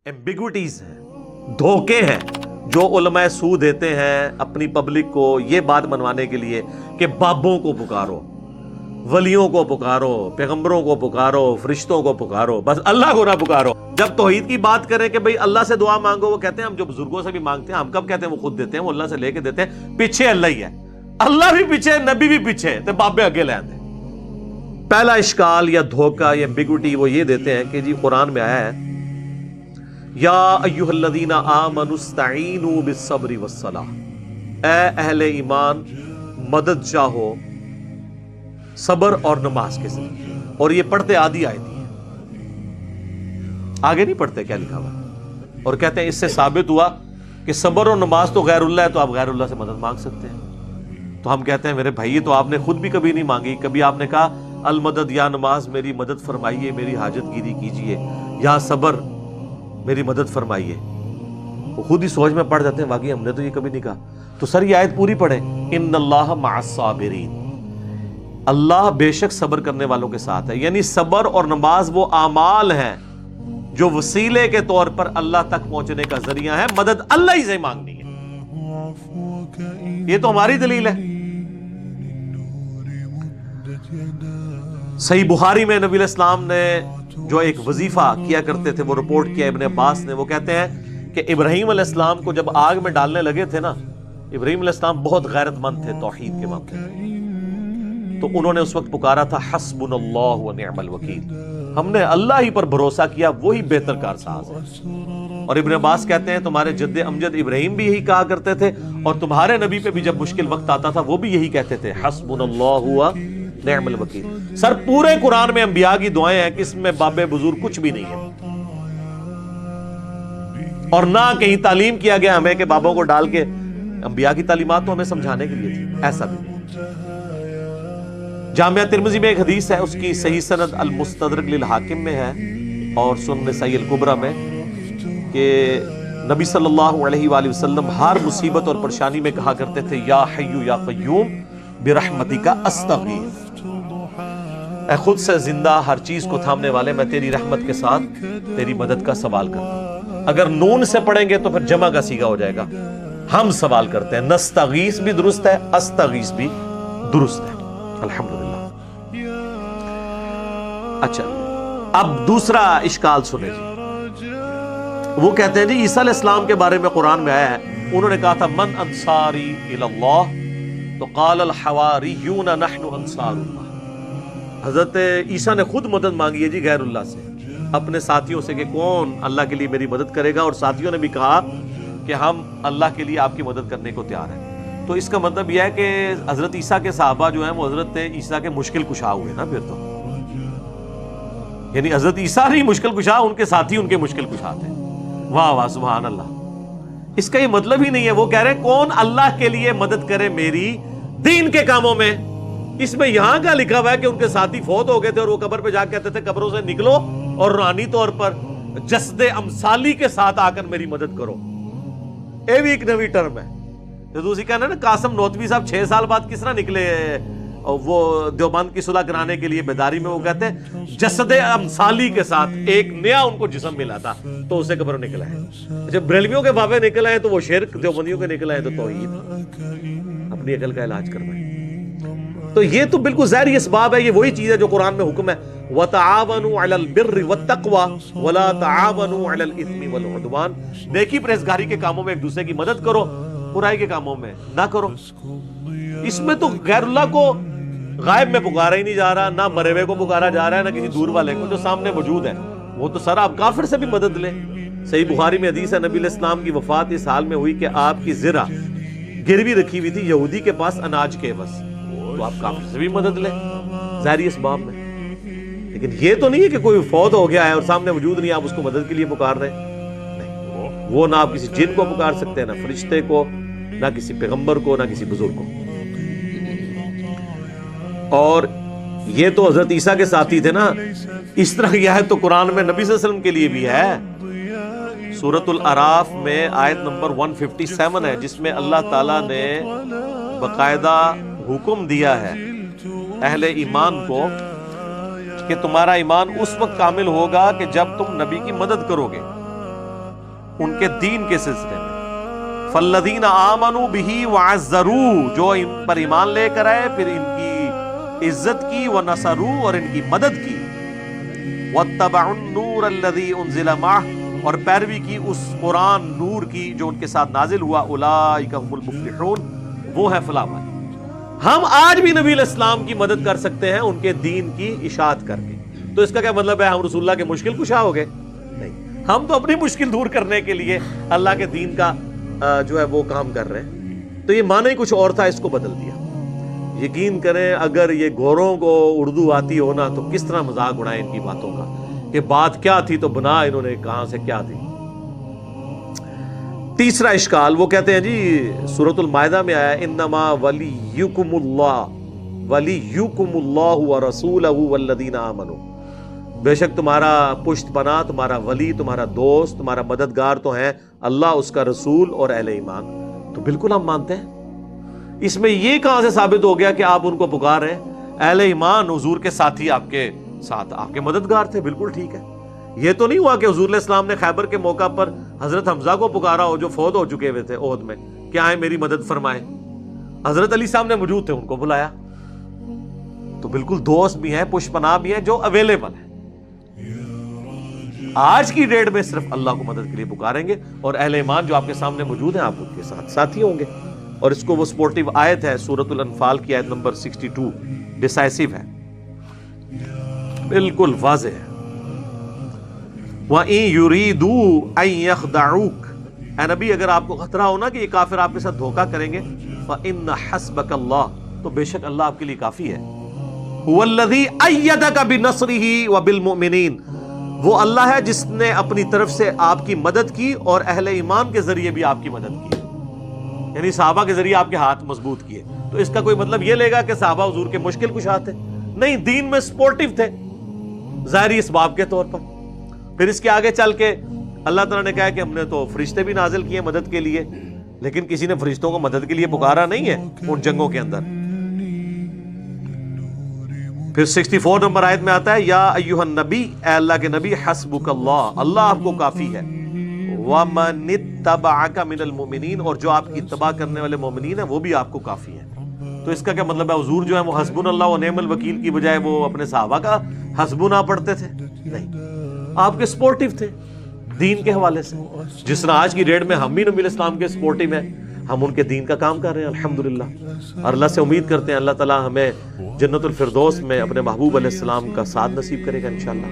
Ambiguities ہیں، دھوکے ہیں جو علماء سو دیتے ہیں اپنی پبلک کو یہ بات منوانے کے لیے کہ بابوں کو پکارو، ولیوں کو پکارو، پیغمبروں کو پکارو، فرشتوں کو پکارو، بس اللہ کو نہ پکارو۔ جب توحید کی بات کریں کہ بھئی اللہ سے دعا مانگو، وہ کہتے ہیں ہم جو بزرگوں سے بھی مانگتے ہیں، ہم کب کہتے ہیں وہ خود دیتے ہیں، وہ اللہ سے لے کے دیتے ہیں، پیچھے اللہ ہی ہے، اللہ بھی پیچھے، نبی بھی پیچھے، تے بابے اگے لے آتے ہیں۔ پہلا اشکال یا دھوکہ یا ایمبیگوٹی وہ یہ دیتے ہیں کہ جی قرآن میں آیا ہے یا ایھا الذین آمنوا استعینوا بالصبر والصلاۃ، اے اہل ایمان مدد چاہو صبر اور نماز کے ذریعے، اور یہ پڑھتے آدھی آیت ہی ہے، آگے نہیں پڑھتے کیا لکھا ہوا، اور کہتے ہیں اس سے ثابت ہوا کہ صبر اور نماز تو غیر اللہ ہے، تو آپ غیر اللہ سے مدد مانگ سکتے ہیں۔ تو ہم کہتے ہیں میرے بھائی تو آپ نے خود بھی کبھی نہیں مانگی، کبھی آپ نے کہا المدد یا نماز میری مدد فرمائیے، میری حاجت گیری کیجئے، یا صبر میری مدد فرمائیے، وہ خود ہی سوچ میں پڑ جاتے ہیں واقعی ہم نے تو یہ کبھی نہیں کہا۔ تو سر یہ آیت پوری پڑھیں، ان اللہ مع الصابرین، اللہ بے شک صبر کرنے والوں کے ساتھ ہے، یعنی صبر اور نماز وہ اعمال ہیں جو وسیلے کے طور پر اللہ تک پہنچنے کا ذریعہ ہے، مدد اللہ ہی سے مانگنی ہے۔ یہ تو ہماری دلیل ہے۔ صحیح بخاری میں نبی علیہ السلام نے جو ایک وظیفہ کیا کرتے تھے وہ رپورٹ کیا ابن عباس نے، وہ کہتے ہیں کہ ابراہیم علیہ السلام کو جب آگ میں ڈالنے لگے تھے نا، ابراہیم علیہ السلام بہت غیرت مند تھے توحید کے معاملے میں، تو انہوں نے اس وقت پکارا تھا حسبنا اللہ ونعم الوکیل، ہم نے اللہ ہی پر بھروسہ کیا، وہی بہتر کارساز ہے۔ اور ابن عباس کہتے ہیں تمہارے جد امجد ابراہیم بھی یہی کہا کرتے تھے، اور تمہارے نبی پہ بھی جب مشکل وقت آتا تھا وہ بھی یہی کہتے تھے حسبنا اللہ ونعم الوکیل۔ سر پورے قرآن میں انبیاء کی دعائیں ہیں کہ اس میں باب بزرگ کچھ بھی نہیں ہے، اور نہ کہیں تعلیم کیا گیا ہمیں کہ بابوں کو ڈال کے، انبیاء کی تعلیمات تو ہمیں سمجھانے کے لیے تھی، ایسا بھی نہیں۔ جامعہ ترمذی میں ایک حدیث ہے، اس کی صحیح سند المستدرک للحاکم میں ہے اور سنن نسائی الکبریٰ میں، کہ نبی صلی اللہ علیہ وآلہ وسلم ہر مصیبت اور پریشانی میں کہا کرتے تھے یا حی یا قیوم برحمتک استغیث، اے خود سے زندہ ہر چیز کو تھامنے والے میں تیری رحمت کے ساتھ تیری مدد کا سوال کرتا ہوں۔ اگر نون سے پڑھیں گے تو پھر جمع کا صیغہ ہو جائے گا، ہم سوال کرتے ہیں، نستغیث بھی درست ہے، استغیث بھی درست ہے، الحمدللہ۔ اچھا اب دوسرا اشکال سنیں جی، وہ کہتے ہیں جی عیسیٰ علیہ السلام کے بارے میں قرآن میں آیا ہے، انہوں نے کہا تھا من انصاری الی اللہ، تو قال الحواریون نحن انصار اللہ، حضرت عیسیٰ نے خود مدد مانگی ہے جی غیر اللہ سے، اپنے ساتھیوں سے کہ کون اللہ کے لیے میری مدد کرے گا، اور ساتھیوں نے بھی کہا کہ ہم اللہ کے لیے آپ کی مدد کرنے کو تیار ہیں۔ تو اس کا مطلب یہ ہے کہ حضرت عیسیٰ کے صحابہ جو ہیں وہ حضرت عیسیٰ کے مشکل کشا ہوئے نا، پھر تو یعنی حضرت عیسیٰ نہیں مشکل کشا، ان کے ساتھی ان کے مشکل کشا تھے۔ واہ واہ سبحان اللہ۔ اس کا یہ مطلب ہی نہیں ہے، وہ کہہ رہے ہیں کون اللہ کے لیے مدد کرے میری دین کے کاموں میں، اس میں یہاں کا لکھا ہوا ہے کہ ان کے ساتھی فوت ہو گئے تھے اور وہ قبر پہ جا کے کہتے تھے قبروں سے نکلو اور روحانی طور پر جسد امثالی کے ساتھ آ کر میری مدد کرو۔ یہ بھی ایک نوی ٹرم ہے۔ جو دوسری کہنا نا قاسم نوتوی صاحب 6 سال بعد کس طرح نکلے وہ دیوبند کی صلح کرانے کے لیے بیداری میں، وہ کہتے ہیں جسد امثالی کے ساتھ ایک نیا ان کو جسم ملا تھا تو اسے قبر نکلا ہے۔ جب بریلویوں کے بابے نکل آئے تو وہ شرک، دیوبندیوں کے نکل آئے تو توحید، اپنی عقل کا علاج کروائیں۔ تو یہ تو بالکل ظاہری اسباب ہے، یہ وہی چیز ہے جو قرآن میں حکم ہے وَتَعَاوَنُوا عَلَى الْبِرِّ وَالتَّقْوَى وَلَا تَعَاوَنُوا عَلَى الْإِثْمِ وَالْعُدْوَانِ، نیکی پرہیزگاری کے کاموں میں ایک دوسرے کی مدد کرو، برائی کے کاموں میں نہ کرو۔ اس میں تو غیر اللہ کو غائب میں پکارا ہی نہیں جا رہا، نہ مرے ہوئے کو پکارا جا رہا ہے، نہ کسی دور والے کو، جو سامنے موجود ہے وہ تو سر آپ کافر سے بھی مدد لیں۔ صحیح بخاری میں حدیث ہے، نبی علیہ السلام کی وفات اس حال میں ہوئی کہ آپ کی زرہ گروی رکھی ہوئی تھی یہودی کے پاس اناج کے بس، تو آپ کافر سے بھی مدد لیں ظاہری اسباب میں۔ لیکن یہ تو نہیں ہے کہ کوئی فوت ہو گیا ہے اور سامنے موجود نہیں، آپ اس کو مدد کے لیے پکار رہے ہیں، نہیں، وہ نہ آپ کسی جن کو پکار سکتے ہیں، نہ فرشتے کو، نہ کسی پیغمبر کو، نہ کسی بزرگ کو۔ اور یہ تو حضرت عیسیٰ کے ساتھی تھے نا، اس طرح کی آیت تو قرآن میں نبی صلی اللہ علیہ وسلم کے لیے بھی ہے۔ سورۃ الاعراف میں آیت نمبر 157 ہے، جس میں اللہ تعالیٰ نے باقاعدہ حکم دیا ہے اہل ایمان کو کہ تمہارا ایمان اس وقت کامل ہوگا کہ جب تم نبی کی مدد کرو گے، ان کے دین کے سلسلے میں. فالذین آمنوا بہ وعزروہ، جو ان پر ایمان لے کر آئے پھر ان کی عزت کی، ونصروہ اور ان کی مدد کی، واتبعوا النور الذی انزل معہ اور پیروی کی اس قرآن نور کی جو ان کے ساتھ نازل ہوا، اولئک هم المفلحون، وہ ہے فلاح والے. ہم آج بھی نبی علیہ السلام کی مدد کر سکتے ہیں ان کے دین کی اشاعت کر کے. تو اس کا کیا مطلب ہے ہم رسول اللہ کے مشکل کشا ہو گئے؟ نہیں، ہم تو اپنی مشکل دور کرنے کے لیے اللہ کے دین کا جو ہے وہ کام کر رہے ہیں. تو یہ معنی کچھ اور تھا، اس کو بدل دیا. یقین کریں اگر یہ گوروں کو اردو آتی ہو نا تو کس طرح مذاق اڑائیں ان کی باتوں کا کہ بات کیا تھی تو بنا انہوں نے کہاں سے کیا دی. تیسرا اشکال وہ کہتے ہیں جی سورۃ المائدہ میں آیا انما ولیکم اللہ ورسولہ والذین آمنوا، بے شک تمہارا پشت پناہ، تمہارا ولی، تمہارا دوست، تمہارا مددگار تو ہیں اللہ، اس کا رسول اور اہل ایمان. تو بالکل ہم مانتے ہیں. اس میں یہ کہاں سے ثابت ہو گیا کہ آپ ان کو پکار رہے ہیں؟ اہل ایمان حضور کے ساتھی آپ کے ساتھ، آپ کے مددگار تھے، بالکل ٹھیک ہے. یہ تو نہیں ہوا کہ حضور علیہ السلام نے خیبر کے موقع پر حضرت حمزہ کو پکارا ہو جو فوت ہو چکے ہوئے تھے احد میں کہ آئیں میری مدد فرمائیں. حضرت علی صاحب نے موجود تھے، ان کو بلایا. تو بالکل دوست بھی ہیں، پشت پناہ بھی ہیں جو اویلیبل ہیں. آج کی ڈیٹ میں صرف اللہ کو مدد کے لیے پکاریں گے اور اہل ایمان جو آپ کے سامنے موجود ہیں آپ ان کے ساتھ ساتھی ہوں گے. اور اس کو وہ سپورٹیو آیت ہے سورۃ الانفال کی آیت نمبر 62، ڈیسائسو ہے، بالکل واضح ہے. وَإِن يُرِيدُوا أَن يَخْدَعُوكَ، اے نبی اگر آپ کو خطرہ ہو نا کہ یہ کافر آپ کے ساتھ دھوکہ کریں گے، فَإِنَّ حَسْبَكَ اللَّهُ، تو بے شک اللہ آپ کے لیے کافی ہے. هُوَ الَّذِي أَيَّدَكَ بِنَصْرِهِ وَبِالْمُؤْمِنِينَ، وہ اللہ ہے جس نے اپنی طرف سے آپ کی مدد کی اور اہل ایمان کے ذریعے بھی آپ کی مدد کی، یعنی صحابہ کے ذریعے آپ کے ہاتھ مضبوط کیے. تو اس کا کوئی مطلب یہ لے گا کہ صحابہ حضور کے مشکل کشا تھے؟ نہیں، دین میں سپورٹیو تھے ظاہری اسباب کے طور پر. پھر اس کے آگے چل کے اللہ تعالیٰ نے کہا کہ ہم نے تو فرشتے بھی نازل کیے مدد کے لیے، لیکن کسی نے فرشتوں کو مدد کے لیے پکارا نہیں ہے ان جنگوں کے اندر. پھر 64 نمبر آیت میں آتا ہے یا ایھا النبی، اے اللہ کے نبی، حسبک اللہ، اللہ آپ کو کافی ہے، ومن اتبعک من المؤمنین، اور جو آپ کی اتباع کرنے والے مومنین ہیں وہ بھی آپ کو کافی ہیں. تو اس کا کیا مطلب ہے حضور جو ہے وہ حسبنا اللہ و نعم الوکیل کی بجائے وہ اپنے صحابہ کا حسبنا پڑھتے تھے؟ نہیں، آپ کے سپورٹیو تھے دین کے حوالے سے. جس طرح آج کی ڈیٹ میں ہم بھی نبی علیہ السلام کے سپورٹیو ہیں، ہم ان کے دین کا کام کر رہے ہیں الحمدللہ. اور اللہ سے امید کرتے ہیں اللہ تعالیٰ ہمیں جنت الفردوس میں اپنے محبوب علیہ السلام کا ساتھ نصیب کرے گا انشاءاللہ.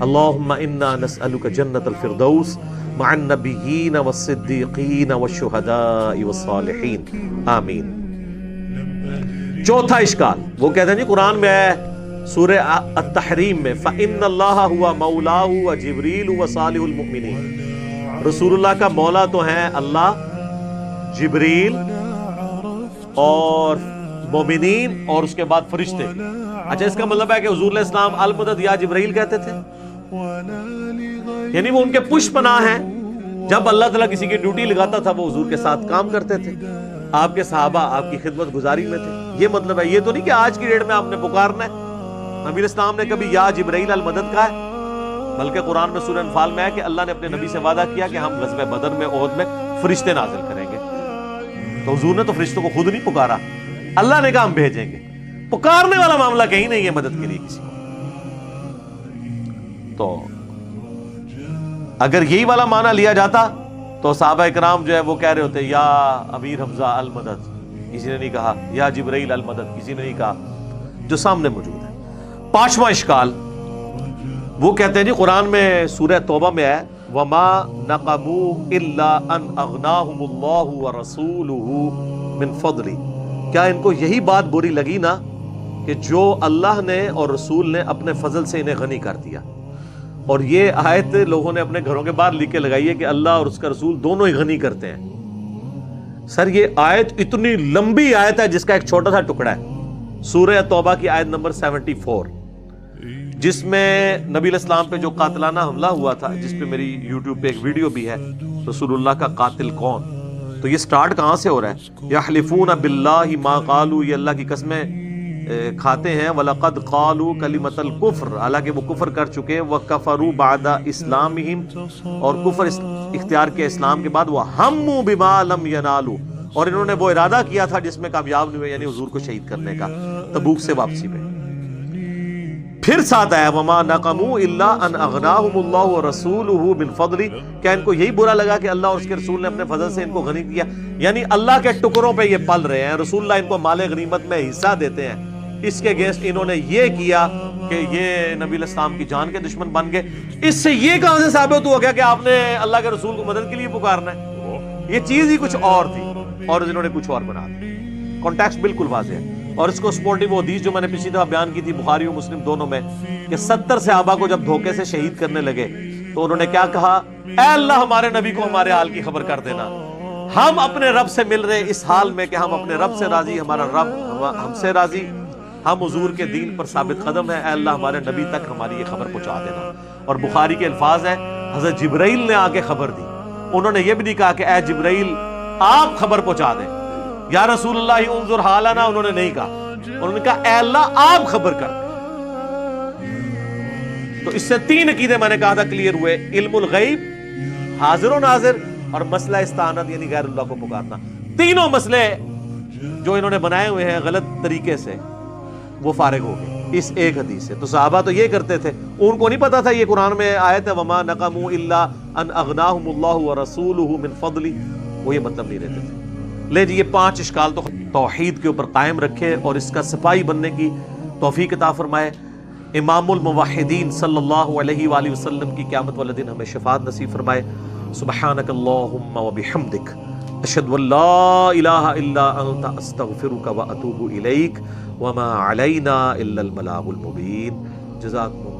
اللہم انا نسألک جنت الفردوس مع النبیین والصدیقین والشہداء والصالحین، آمین. چوتھا اشکال وہ کہتے ہیں جی قرآن میں ہے سورہ التحریم میں فَإِنَّ اللَّهَ هُوَ مَوْلَاهُ وَجِبْرِيلُ وَصَالِحُ الْمُؤْمِنِينَ، رسول اللہ کا مولا تو ہیں اللہ، جبریل اور مومنین اور اس کے بعد فرشتے. اچھا اس کا مطلب ہے کہ حضور علیہ السلام المدد یا جبریل کہتے تھے، یعنی وہ ان کے پشت پناہ ہیں. جب اللہ تعالیٰ کسی کی ڈیوٹی لگاتا تھا وہ حضور کے ساتھ کام کرتے تھے، آپ کے صحابہ آپ کی خدمت گزاری میں تھے. یہ مطلب ہے، یہ تو نہیں کہ آج کی ڈیٹ میں آپ نے پکارنا ہے. نبی علیہ السلام نے کبھی یا جبرائیل المدد کہا ہے؟ بلکہ قرآن میں سورہ انفال میں ہے کہ اللہ نے اپنے نبی سے وعدہ کیا کہ ہم غزوہ بدر میں احد میں فرشتے نازل کریں گے. تو حضور نے تو فرشتوں کو خود نہیں پکارا، اللہ نے کہا ہم بھیجیں گے. پکارنے والا معاملہ کہیں نہیں ہے مدد کے لیے کسی کو. تو اگر یہی والا معنی لیا جاتا تو صحابہ اکرام جو ہے وہ کہہ رہے ہوتے یا امیر حمزہ المدد، کسی نے نہیں کہا، یا جبرائیل المدد کسی نے نہیں کہا، جو سامنے موجود ہے. پانچواں اشکال وہ کہتے ہیں جی قرآن میں سورہ توبہ میں ہے وما نقموا الا ان اغناہم اللہ ورسولہ من فضلہ، کیا ان کو یہی بات بری لگی نا کہ جو اللہ نے اور رسول نے اپنے فضل سے انہیں غنی کر دیا. اور یہ آیت لوگوں نے اپنے گھروں کے باہر لکھ کے لگائی ہے کہ اللہ اور اس کا رسول دونوں ہی غنی کرتے ہیں. سر یہ آیت اتنی لمبی آیت ہے جس کا ایک چھوٹا سا ٹکڑا ہے سورہ توبہ کی آیت نمبر 74، جس میں نبی علیہ السلام پہ جو قاتلانہ حملہ ہوا تھا، جس پہ میری یوٹیوب پہ ایک ویڈیو بھی ہے، رسول اللہ کا قاتل کون. تو یہ سٹارٹ کہاں سے ہو رہا ہے؟ یحلفون باللہ ما قالوا، یہ اللہ کی قسمیں کھاتے ہیں وَلَقَدْ قَالُوا كَلِمَةَ الْكُفْرِ، حالانکہ وہ کفر کر چکے، وَكَفَرُوا بَعْدَ إِسْلَامِهِمْ، اور کفر اختیار کیا اسلام کے بعد، وَهَمُّوا بِمَا لَمْ يَنَالُوا، اور انہوں نے وہ ارادہ کیا تھا جس میں کامیاب نہیں ہوئے، یعنی حضور کو شہید کرنے کا تبوک سے واپسی پہ۔ پھر ساتھ آیا وَمَا نَقَمُوا إِلَّا أَنْ أَغْنَاهُمُ اللَّهُ وَرَسُولُهُ مِنْ فَضْلِهِ، کیا ان کو یہی برا لگا کہ اللہ اور اس کے رسول نے اپنے فضل سے ان کو غنی کیا؟ یعنی اللہ کے ٹکڑوں پہ یہ پل رہے ہیں، رسول اللہ ان کو مال غنیمت میں حصہ دیتے ہیں، اس کے اگینسٹ انہوں نے یہ کیا کہ یہ نبی علیہ السلام کی جان کے دشمن بن گئے۔ اس سے یہ کہاں سے ثابت ہوا کہ آپ نے اللہ کے رسول کو مدد کے لیے پکارنا ہے؟ یہ چیز ہی کچھ اور تھی اور انہوں نے کچھ اور بنا دیا۔ کانٹیکسٹ بالکل واضح ہے، اور اس کو سپورٹنگ وہ حدیث جو میں نے پچھلی دفعہ بیان کی تھی بخاری و مسلم دونوں میں، کہ 70 صحابہ کو جب دھوکے سے شہید کرنے لگے تو انہوں نے کیا کہا؟ اے اللہ ہمارے نبی کو ہمارے حال کی خبر کر دینا، ہم اپنے رب سے مل رہے اس حال میں کہ ہم اپنے رب سے راضی، ہمارا رب ہم سے راضی، ہم حضور کے دین پر ثابت قدم ہیں، اے اللہ ہمارے نبی تک ہماری یہ خبر پہنچا دینا۔ اور بخاری کے الفاظ ہیں حضرت جبرائیل نے آ کے خبر دی، انہوں نے یہ بھی نہیں کہا کہ اے جبرائیل آپ خبر پہنچا دیں، یا رسول اللہ انظر حالنا، انہوں نے نہیں کہا، انہوں نے کہا اے اللہ آپ خبر کر دیں۔ تو اس سے 3 عقیدے میں نے کہا تھا کلیئر ہوئے، علم الغیب، حاضر و ناظر، اور مسئلہ استعانت یعنی غیر اللہ کو پکارنا۔ تینوں مسئلے جو انہوں نے بنائے ہوئے ہیں غلط طریقے سے وہ فارغ ہو گئے اس ایک حدیث سے۔ تو صحابہ تو یہ کرتے تھے، ان کو نہیں پتا تھا یہ قرآن میں آیت ہے وَمَا نَقَمُوا إِلَّا أَنْ أَغْنَاهُمُ اللَّهُ وَرَسُولُهُ مِنْ فَضْلِهِ، وہ یہ مطلب نہیں رہتے تھے۔ لے جی یہ 5 اشکال تو توحید کے اوپر قائم رکھے اور اس کا سپاہی بننے کی توفیق عطا فرمائے۔ امام الموحدین صلی اللہ علیہ وآلہ وسلم کی قیامت والے دن ہمیں شفاعت نصیب فرمائے۔ سبحانک اللہم وبحمدک، اشہد ان لا الہ الا انت، استغفرک واتوب الیک، وما علینا الا البلاغ المبین۔ جزاکم